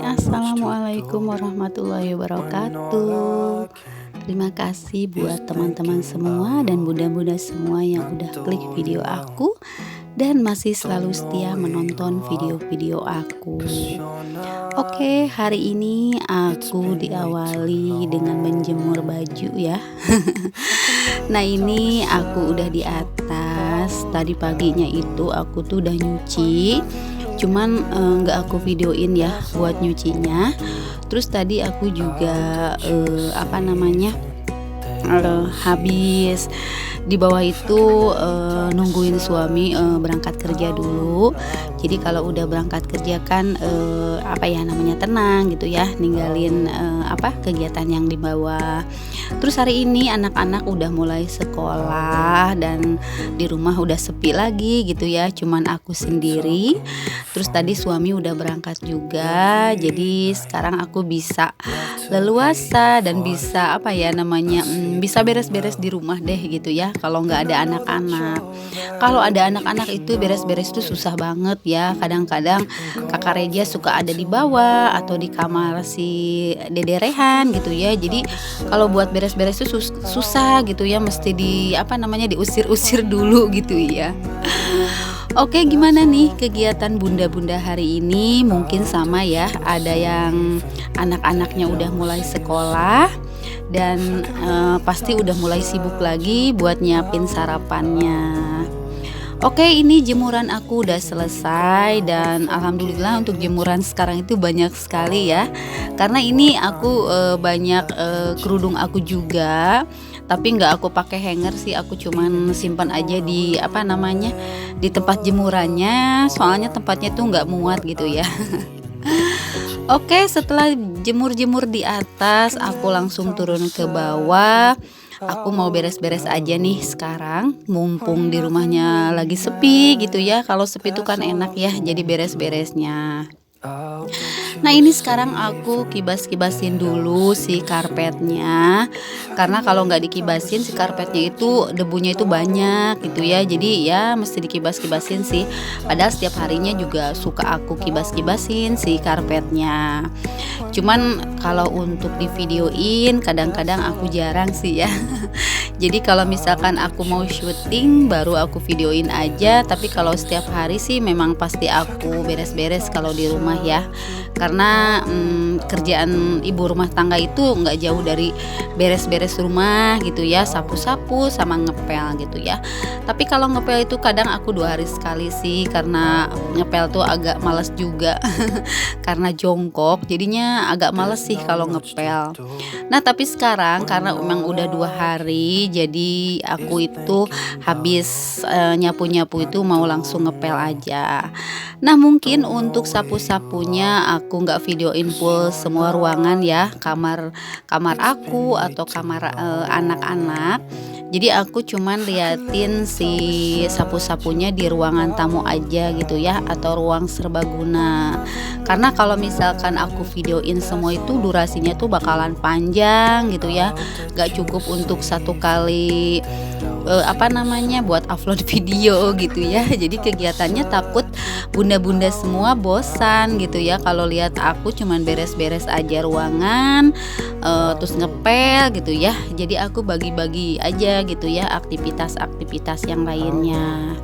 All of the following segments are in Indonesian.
Assalamualaikum warahmatullahi wabarakatuh. Terima kasih buat teman-teman semua dan bunda-bunda semua yang udah klik video aku dan masih selalu setia menonton video-video aku. Oke, hari ini aku diawali dengan menjemur baju ya. Nah, ini aku udah di atas. Tadi paginya itu aku tuh udah nyuci. Cuman nggak aku videoin ya buat nyucinya. Terus tadi aku juga habis di bawah itu nungguin suami berangkat kerja dulu. Jadi kalau udah berangkat kerja kan tenang gitu ya, ninggalin kegiatan yang di bawah. Terus hari ini anak-anak udah mulai sekolah dan di rumah udah sepi lagi gitu ya, cuman aku sendiri. Terus tadi suami udah berangkat juga, jadi sekarang aku bisa leluasa dan bisa bisa beres-beres di rumah deh gitu ya. Kalau nggak ada anak-anak, kalau ada anak-anak itu beres-beres tuh susah banget ya. Kadang-kadang kakak Reja suka ada di bawah atau di kamar si Dede Rehan gitu ya. Jadi kalau buat beres-beres tuh susah gitu ya, mesti diusir-usir dulu gitu ya. Oke, gimana nih kegiatan bunda-bunda hari ini? Mungkin sama ya, ada yang anak-anaknya udah mulai sekolah dan pasti udah mulai sibuk lagi buat nyiapin sarapannya. Oke, ini jemuran aku udah selesai dan alhamdulillah untuk jemuran sekarang itu banyak sekali ya. Karena ini aku banyak kerudung aku juga. Tapi nggak aku pakai hanger sih, aku cuman simpan aja di di tempat jemurannya, soalnya tempatnya tuh nggak muat gitu ya. Oke, setelah jemur-jemur di atas, aku langsung turun ke bawah. Aku mau beres-beres aja nih sekarang, mumpung di rumahnya lagi sepi gitu ya. Kalau sepi tuh kan enak ya, jadi beres-beresnya. Nah, ini sekarang aku kibas-kibasin dulu si karpetnya. Karena kalau nggak dikibasin si karpetnya itu debunya itu banyak gitu ya. Jadi ya mesti dikibas-kibasin sih. Padahal setiap harinya juga suka aku kibas-kibasin si karpetnya. Cuman kalau untuk di videoin kadang-kadang aku jarang sih ya. Jadi kalau misalkan aku mau syuting baru aku videoin aja. Tapi kalau setiap hari sih memang pasti aku beres-beres kalau di rumah ya. Karena kerjaan ibu rumah tangga itu nggak jauh dari beres-beres rumah gitu ya, sapu-sapu sama ngepel gitu ya. Tapi kalau ngepel itu kadang aku 2 hari sekali sih, karena ngepel tuh agak males juga. Karena jongkok jadinya agak males sih kalau ngepel. Nah, tapi sekarang karena memang udah 2 hari, jadi aku itu habis nyapu-nyapu itu mau langsung ngepel aja. Nah, mungkin untuk sapu-sapunya aku nggak videoin full semua ruangan ya, kamar aku atau kamar anak-anak. Jadi aku cuman liatin si sapu-sapunya di ruangan tamu aja gitu ya, atau ruang serbaguna. Karena kalau misalkan aku videoin semua itu durasinya tuh bakalan panjang gitu ya, gak cukup untuk satu kali buat upload video gitu ya. Jadi kegiatannya takut bunda-bunda semua bosan gitu ya kalau lihat aku cuman beres-beres aja ruangan terus ngepel gitu ya. Jadi aku bagi-bagi aja gitu ya aktivitas-aktivitas yang lainnya.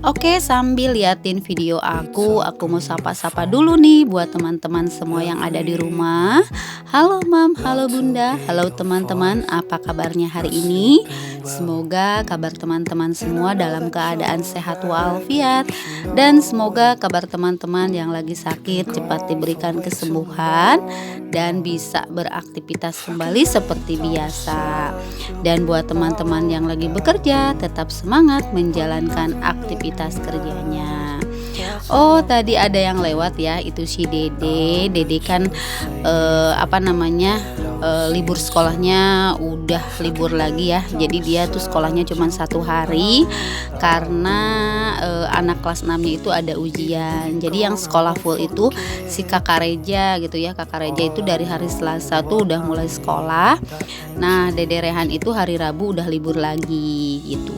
Oke, sambil liatin video aku mau sapa-sapa dulu nih buat teman-teman semua yang ada di rumah. Halo Mam, halo Bunda, halo teman-teman, apa kabarnya hari ini? Semoga kabar teman-teman semua dalam keadaan sehat walafiat. Dan semoga kabar teman-teman yang lagi sakit cepat diberikan kesembuhan dan bisa beraktivitas kembali seperti biasa. Dan buat teman-teman yang lagi bekerja, tetap semangat menjalankan aktivitas kerjanya. Oh, tadi ada yang lewat ya, itu si Dede. Dede kan libur sekolahnya udah libur lagi ya. Jadi dia tuh sekolahnya cuma 1 hari karena anak kelas 6-nya itu ada ujian. Jadi yang sekolah full itu si kakak Reja gitu ya. Kakak Reja itu dari hari Selasa tuh udah mulai sekolah. Nah, Dede Rehan itu hari Rabu udah libur lagi gitu.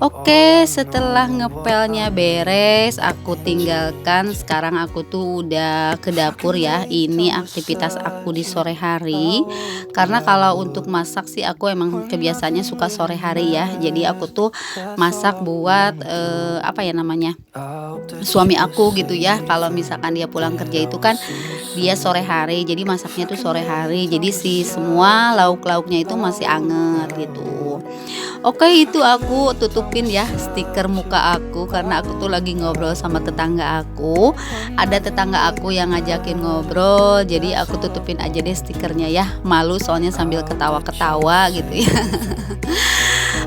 Oke, setelah ngepelnya beres, aku tinggalkan. Sekarang aku tuh udah ke dapur ya. Ini aktivitas aku di sore hari. Karena kalau untuk masak sih aku emang kebiasaannya suka sore hari ya. Jadi aku tuh masak buat apa ya namanya? Suami aku gitu ya. Kalau misalkan dia pulang kerja itu kan dia sore hari. Jadi masaknya tuh sore hari. Jadi si semua lauk-lauknya itu masih anget gitu. Oke, itu aku tutupin ya stiker muka aku karena aku tuh lagi ngobrol sama tetangga aku. Ada tetangga aku yang ngajakin ngobrol, jadi aku tutupin aja deh stikernya ya. Malu soalnya sambil ketawa-ketawa gitu ya.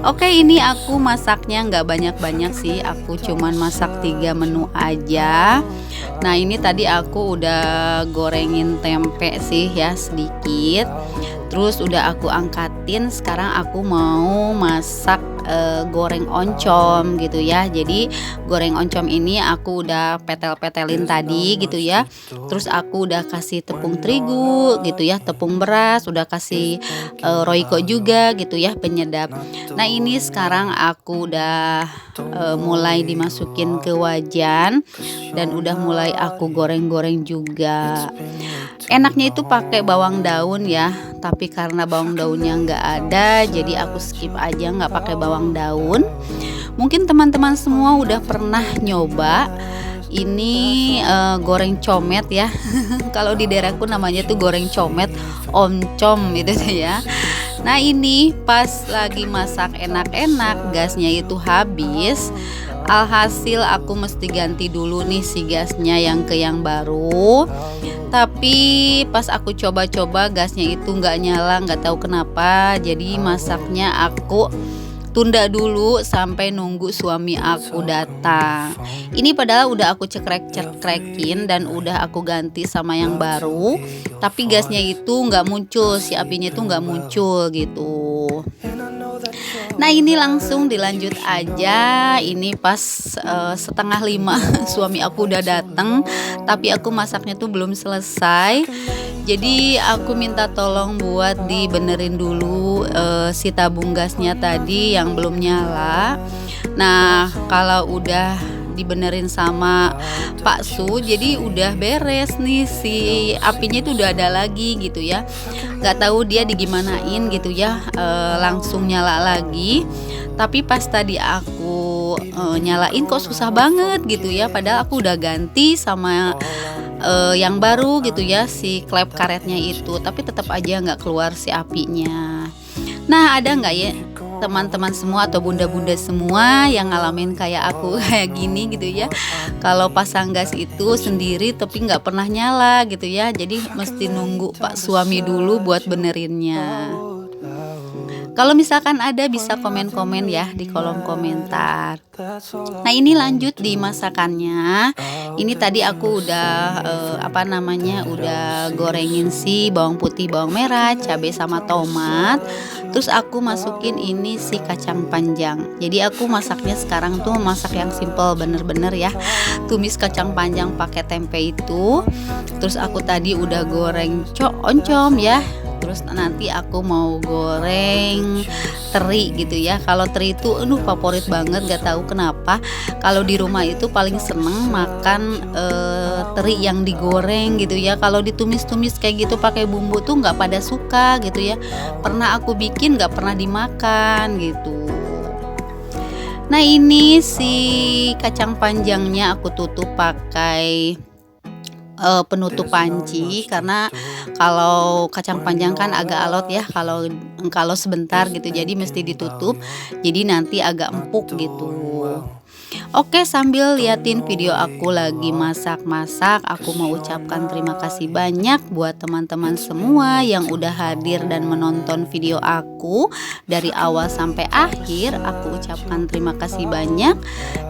Oke, ini aku masaknya nggak banyak-banyak sih. Aku cuman masak 3 menu aja. Nah, ini tadi aku udah gorengin tempe sih ya sedikit. Terus udah aku angkatin, sekarang aku mau masak goreng oncom gitu ya. Jadi goreng oncom ini aku udah petel-petelin tadi gitu ya. Terus aku udah kasih tepung terigu gitu ya, tepung beras, udah kasih roiko juga gitu ya penyedap. Nah, ini sekarang aku udah mulai dimasukin ke wajan dan udah mulai aku goreng-goreng juga. Enaknya itu pakai bawang daun ya, tapi karena bawang daunnya nggak ada, jadi aku skip aja nggak pakai bawang daun. Mungkin teman-teman semua udah pernah nyoba ini goreng comet ya. Kalau di daerahku namanya tuh goreng comet, oncom gitu ya. Nah, ini pas lagi masak enak-enak, gasnya itu habis. Alhasil aku mesti ganti dulu nih si gasnya yang ke yang baru. Tapi pas aku coba-coba gasnya itu nggak nyala, nggak tahu kenapa. Jadi masaknya aku tunda dulu sampai nunggu suami aku datang. Ini padahal udah aku cekrek-cekrekin dan udah aku ganti sama yang baru. Tapi gasnya itu nggak muncul, si apinya itu nggak muncul gitu. Nah, ini langsung dilanjut aja. Ini pas 4:30 suami aku udah datang, tapi aku masaknya tuh belum selesai. Jadi aku minta tolong buat dibenerin dulu si tabung gasnya tadi yang belum nyala. Nah, kalau udah dibenerin sama Pak Su, jadi udah beres nih, si apinya itu udah ada lagi gitu ya. Nggak tahu dia digimanain gitu ya, langsung nyala lagi. Tapi pas tadi aku nyalain kok susah banget gitu ya, padahal aku udah ganti sama yang baru gitu ya, si klep karetnya itu, tapi tetap aja nggak keluar si apinya. Nah, ada nggak ya teman-teman semua atau bunda-bunda semua yang ngalamin kayak aku kayak gini gitu ya? Kalau pasang gas itu sendiri tapi nggak pernah nyala gitu ya, jadi mesti nunggu Pak suami dulu buat benerinnya. Kalau misalkan ada bisa komen-komen ya di kolom komentar. Nah, ini lanjut di masakannya. Ini tadi aku udah udah gorengin si bawang putih, bawang merah, cabai sama tomat. Terus aku masukin ini si kacang panjang. Jadi aku masaknya sekarang tuh masak yang simple bener-bener ya. Tumis kacang panjang pakai tempe itu. Terus aku tadi udah goreng oncom ya. Terus nanti aku mau goreng teri gitu ya. Kalau teri itu favorit banget, gak tahu kenapa. Kalau di rumah itu paling seneng makan teri yang digoreng gitu ya. Kalau ditumis-tumis kayak gitu pakai bumbu tuh nggak pada suka gitu ya. Pernah aku bikin nggak pernah dimakan gitu. Nah, ini si kacang panjangnya aku tutup pakai penutup panci, karena kalau kacang panjang kan agak alot ya kalau sebentar gitu, jadi mesti ditutup, jadi nanti agak empuk gitu. Oke, sambil liatin video aku lagi masak-masak, aku mau ucapkan terima kasih banyak buat teman-teman semua yang udah hadir dan menonton video aku dari awal sampai akhir. Aku ucapkan terima kasih banyak,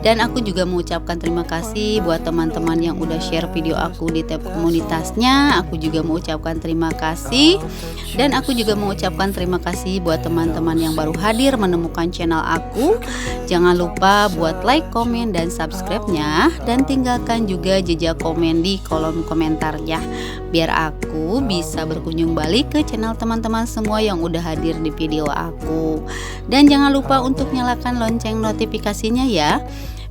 dan aku juga mau ucapkan terima kasih buat teman-teman yang udah share video aku di tab komunitasnya. Aku juga mau ucapkan terima kasih, dan aku juga mau ucapkan terima kasih buat teman-teman yang baru hadir menemukan channel aku. Jangan lupa buat like, komen, komen, dan subscribe-nya, dan tinggalkan juga jejak komen di kolom komentarnya biar aku bisa berkunjung balik ke channel teman-teman semua yang udah hadir di video aku. Dan jangan lupa untuk nyalakan lonceng notifikasinya ya,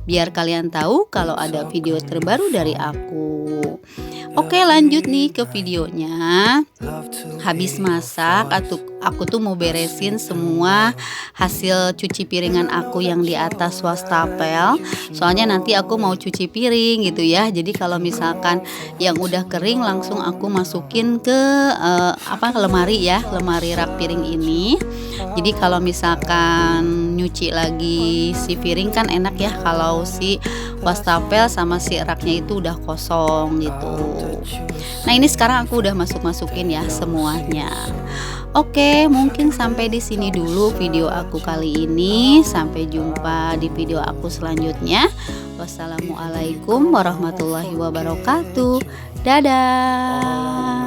biar kalian tahu kalau ada video terbaru dari aku. Oke, lanjut nih ke videonya. Habis masak, aku tuh mau beresin semua hasil cuci piringan aku yang di atas wastafel. Soalnya nanti aku mau cuci piring gitu ya. Jadi kalau misalkan yang udah kering langsung aku masukin ke lemari ya, lemari rak piring ini. Jadi kalau misalkan nyuci lagi si piring kan enak ya kalau si wastafel sama si raknya itu udah kosong gitu. Nah, ini sekarang aku udah masukin ya semuanya. Oke, mungkin sampai di sini dulu video aku kali ini. Sampai jumpa di video aku selanjutnya. Wassalamualaikum warahmatullahi wabarakatuh. Dadah.